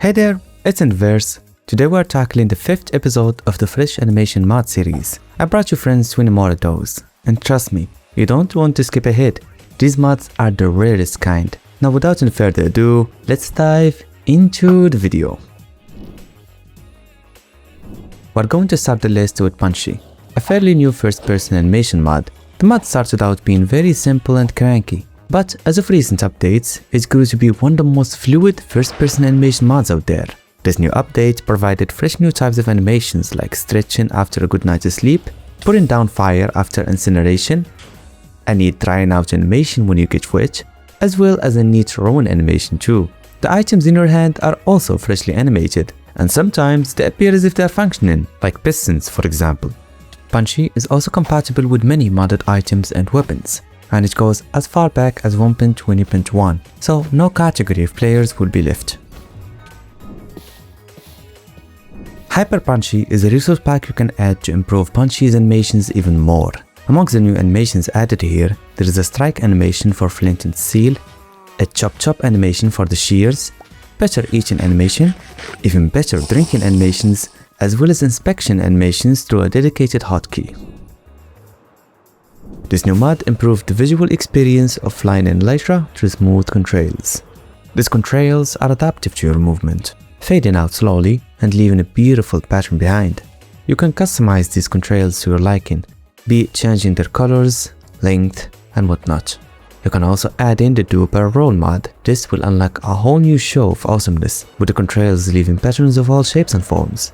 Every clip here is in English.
Hey there, it's Enderverse. Today we are tackling the 5th episode of the Fresh Animation mod series. I brought you friends 20 more of those, and trust me, you don't want to skip ahead. These mods are the rarest kind. Now without any further ado, let's dive into the video. We're going to start the list with Punchy, a fairly new first-person animation mod. The mod started out being very simple and cranky, but as of recent updates, it grew to be one of the most fluid first-person animation mods out there. This new update provided fresh new types of animations like stretching after a good night of sleep, putting down fire after incineration, a neat drying out animation when you get wet, as well as a neat rolling animation too. The items in your hand are also freshly animated, and sometimes they appear as if they are functioning, like pistons for example. Punchy is also compatible with many modded items and weapons, and it goes as far back as 1.20.1, so no category of players will be left. Hyper Punchy is a resource pack you can add to improve Punchy's animations even more. Amongst the new animations added here, there is a strike animation for flint and steel, a chop animation for the shears, better eating animation, even better drinking animations, as well as inspection animations through a dedicated hotkey. This new mod improved the visual experience of flying in Elytra through smooth contrails. These contrails are adaptive to your movement, fading out slowly and leaving a beautiful pattern behind. You can customize these contrails to your liking, be it changing their colors, length, and whatnot. You can also add in the duper roll mod. This will unlock a whole new show of awesomeness, with the contrails leaving patterns of all shapes and forms.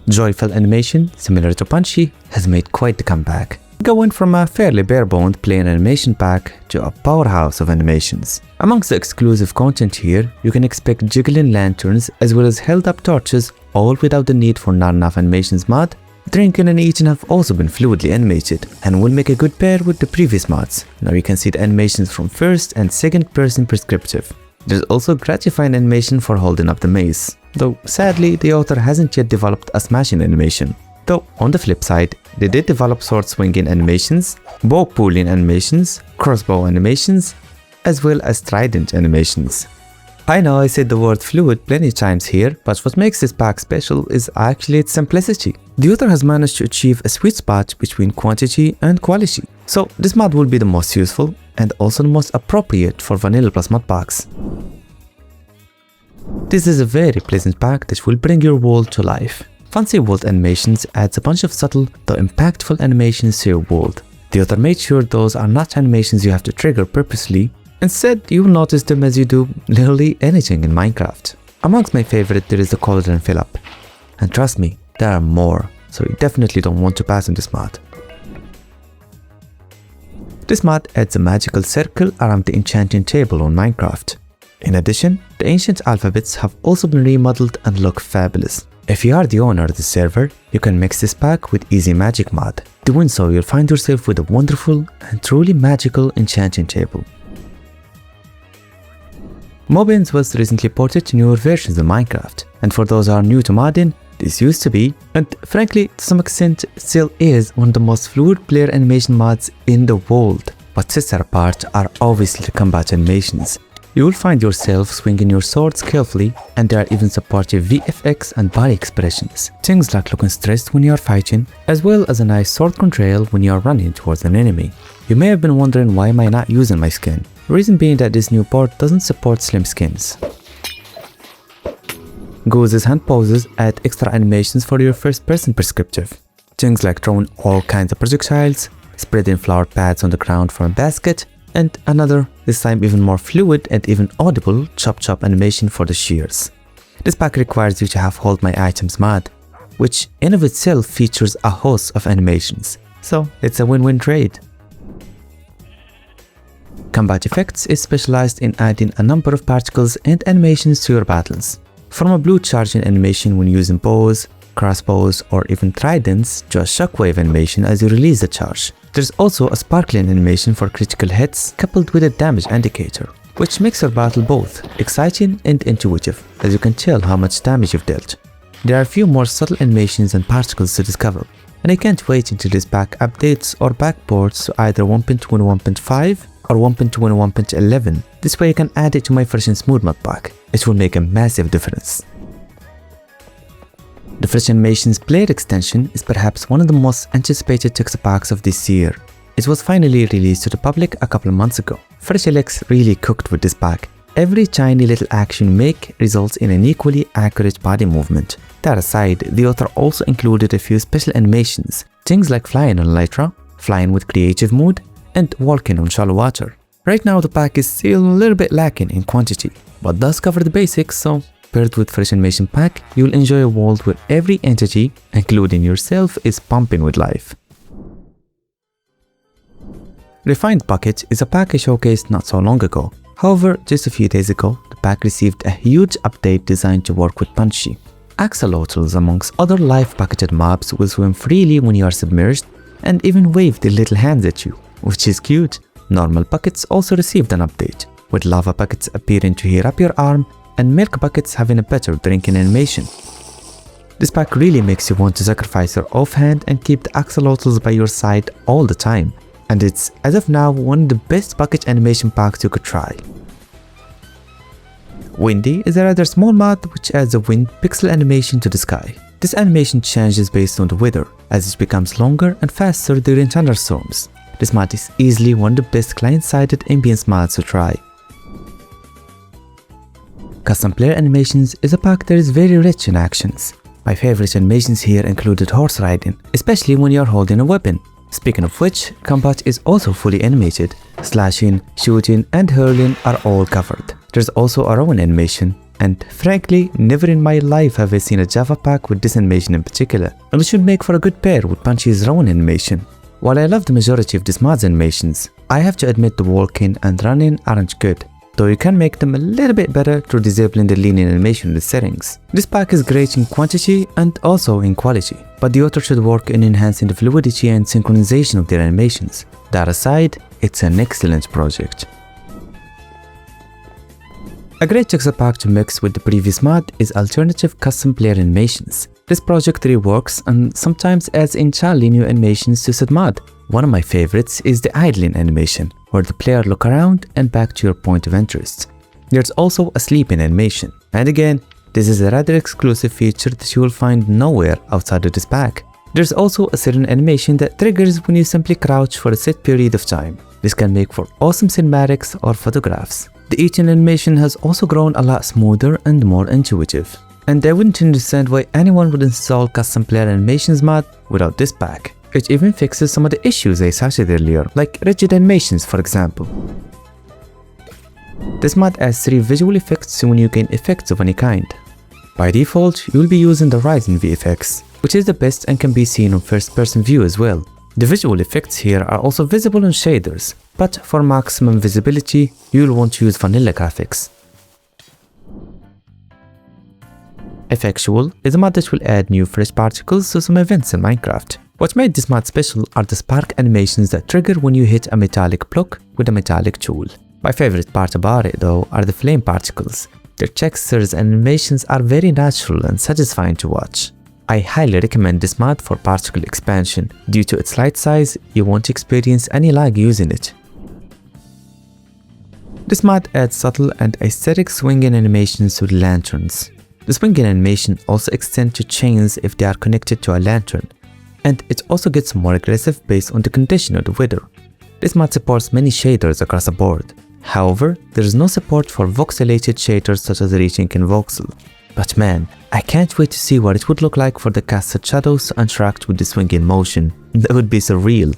Joyful animation, similar to Punchy, has made quite the comeback, going from a fairly bare-boned plain animation pack to a powerhouse of animations. Amongst the exclusive content here, you can expect jiggling lanterns as well as held-up torches, all without the need for not enough animations mod. Drinking and eating have also been fluidly animated and will make a good pair with the previous mods. Now you can see the animations from first and second person perspective. There's also gratifying animation for holding up the mace, though sadly the author hasn't yet developed a smashing animation. Though on the flip side, they did develop sword swinging animations, bow pulling animations, crossbow animations, as well as trident animations. I know I said the word fluid plenty times here, but what makes this pack special is actually its simplicity. The author has managed to achieve a sweet spot between quantity and quality. So this mod will be the most useful and also the most appropriate for vanilla plus mod packs. This is a very pleasant pack that will bring your world to life. Fancy world animations adds a bunch of subtle though impactful animations to your world. The author made sure those are not animations you have to trigger purposely. Instead, you will notice them as you do literally anything in Minecraft. Amongst my favorite, there is the cauldron fill up. And trust me, there are more, so you definitely don't want to pass on this mod. This mod adds a magical circle around the enchanting table on Minecraft. In addition, the ancient alphabets have also been remodeled and look fabulous. If you are the owner of the server, you can mix this pack with Easy Magic mod. Doing so, you'll find yourself with a wonderful and truly magical enchanting table. Mobbins was recently ported to newer versions of Minecraft, and for those who are new to modding, this used to be, and frankly to some extent still is, one of the most fluid player animation mods in the world. What sets it apart are obviously the combat animations. You will find yourself swinging your swords carefully, and there are even supportive VFX and body expressions. Things like looking stressed when you are fighting, as well as a nice sword contrail when you are running towards an enemy. You may have been wondering why am I not using my skin. The reason being that this new port doesn't support slim skins. Gous' hand poses add extra animations for your first person perspective. Things like throwing all kinds of projectiles, spreading flower pads on the ground from a basket, and another, this time even more fluid and even audible, chop animation for the shears. This pack requires you to have hold my items mod, which in of itself features a host of animations, so it's a win-win trade. CombatEffects is specialized in adding a number of particles and animations to your battles, from a blue charging animation when using bows, crossbows, or even tridents to a shockwave animation as you release the charge. There's also a sparkling animation for critical hits coupled with a damage indicator, which makes your battle both exciting and intuitive, as you can tell how much damage you've dealt. There are a few more subtle animations and particles to discover, and I can't wait until this pack updates or backports to either 1.21.5 or 1.2 and 1.11. This way I can add it to my Fresh and Smooth ModPack. It will make a massive difference. The Fresh Animations Player extension is perhaps one of the most anticipated texture packs of this year. It was finally released to the public a couple of months ago. Elytra really cooked with this pack. Every tiny little action you make results in an equally accurate body movement. That aside, the author also included a few special animations, things like flying on Elytra, flying with creative mode, and walking on shallow water. Right now the pack is still a little bit lacking in quantity, but does cover the basics, so paired with Fresh Animation Pack, you'll enjoy a world where every entity, including yourself, is pumping with life. Refined Bucket is a pack I showcased not so long ago. However, just a few days ago, the pack received a huge update designed to work with Punchy. Axolotls, amongst other live bucketed mobs, will swim freely when you are submerged and even wave their little hands at you, which is cute. Normal buckets also received an update, with lava buckets appearing to heat up your arm and milk buckets having a better drinking animation. This pack really makes you want to sacrifice your offhand and keep the axolotls by your side all the time, and it's, as of now, one of the best bucket animation packs you could try. Windy is a rather small mod which adds a wind pixel animation to the sky. This animation changes based on the weather, as it becomes longer and faster during thunderstorms. This mod is easily one of the best client-sided ambience mods to try. Custom Player Animations is a pack that is very rich in actions. My favorite animations here included horse riding, especially when you are holding a weapon. Speaking of which, combat is also fully animated. Slashing, shooting, and hurling are all covered. There's also a rowing animation, and frankly, never in my life have I seen a Java pack with this animation in particular, and it should make for a good pair with Punchy's rowing animation. While I love the majority of this mod's animations, I have to admit the walking and running aren't good, though you can make them a little bit better through disabling the leaning animation in the settings. This pack is great in quantity and also in quality, but the author should work in enhancing the fluidity and synchronization of their animations. That aside, it's an excellent project. A great texture pack to mix with the previous mod is Alternative Custom Player Animations. This project reworks and sometimes adds entirely new animations to said mod. One of my favorites is the idling animation, where the player look around and back to your point of interest. There's also a sleeping animation, and again, this is a rather exclusive feature that you will find nowhere outside of this pack. There's also a certain animation that triggers when you simply crouch for a set period of time. This can make for awesome cinematics or photographs. The eating animation has also grown a lot smoother and more intuitive, and I wouldn't understand why anyone would install Custom Player Animations mod without this pack. It even fixes some of the issues I cited earlier, like rigid animations for example. This mod adds 3 visual effects when you gain effects of any kind. By default, you will be using the RetinVFX, which is the best and can be seen on first-person view as well. The visual effects here are also visible on shaders, but for maximum visibility, you will want to use vanilla graphics. Effectual is a mod that will add new fresh particles to some events in Minecraft. What made this mod special are the spark animations that trigger when you hit a metallic block with a metallic tool. My favorite part about it though are the flame particles. Their textures and animations are very natural and satisfying to watch. I highly recommend this mod for particle expansion. Due to its light size, you won't experience any lag using it. This mod adds subtle and aesthetic swinging animations to the lanterns. The swinging animation also extends to chains if they are connected to a lantern, and it also gets more aggressive based on the condition of the weather. This mod supports many shaders across the board. However, there is no support for voxelated shaders such as Rethinking and Voxels. But man, I can't wait to see what it would look like for the casted shadows to interact with the swinging motion. That would be surreal.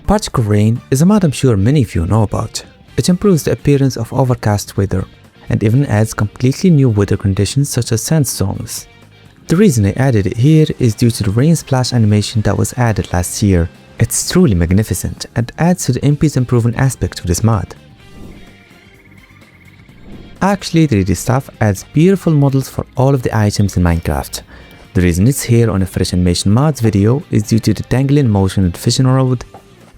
Particle Rain is a mod I'm sure many of you know about. It improves the appearance of overcast weather and even adds completely new weather conditions such as sandstorms. The reason I added it here is due to the rain splash animation that was added last year. It's truly magnificent and adds to the MP's improving aspect of this mod. Actually, 3D Stuff adds beautiful models for all of the items in Minecraft. The reason it's here on a Fresh Animation Mods video is due to the dangling motion of the fishing rod,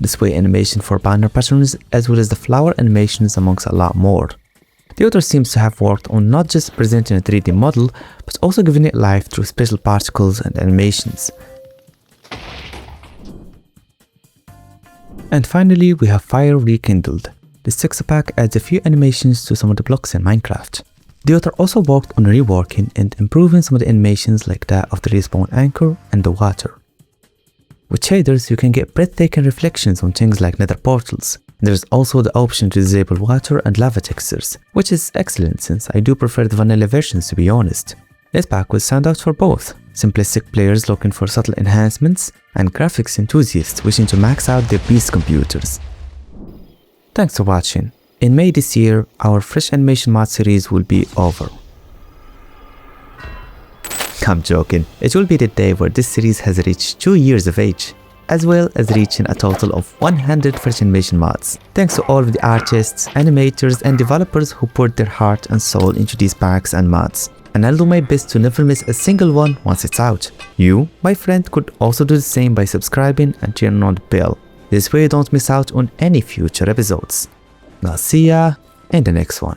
the sway animation for banner patterns, as well as the flower animations amongst a lot more. The author seems to have worked on not just presenting a 3D model, but also giving it life through special particles and animations. And finally, we have Fire Rekindled. This texture pack adds a few animations to some of the blocks in Minecraft. The author also worked on reworking and improving some of the animations like that of the respawn anchor and the water. With shaders, you can get breathtaking reflections on things like nether portals. There's also the option to disable water and lava textures, which is excellent since I do prefer the vanilla versions to be honest. This pack will stand out for both simplistic players looking for subtle enhancements and graphics enthusiasts wishing to max out their beast computers. Thanks for watching. In May this year, our Fresh Animation Mod series will be over. I'm joking. It will be the day where this series has reached 2 years of age, as well as reaching a total of 100 Fresh Animation mods. Thanks to all of the artists, animators and developers who poured their heart and soul into these packs and mods. And I'll do my best to never miss a single one once it's out. You, my friend, could also do the same by subscribing and turning on the bell. This way you don't miss out on any future episodes. I'll see ya in the next one.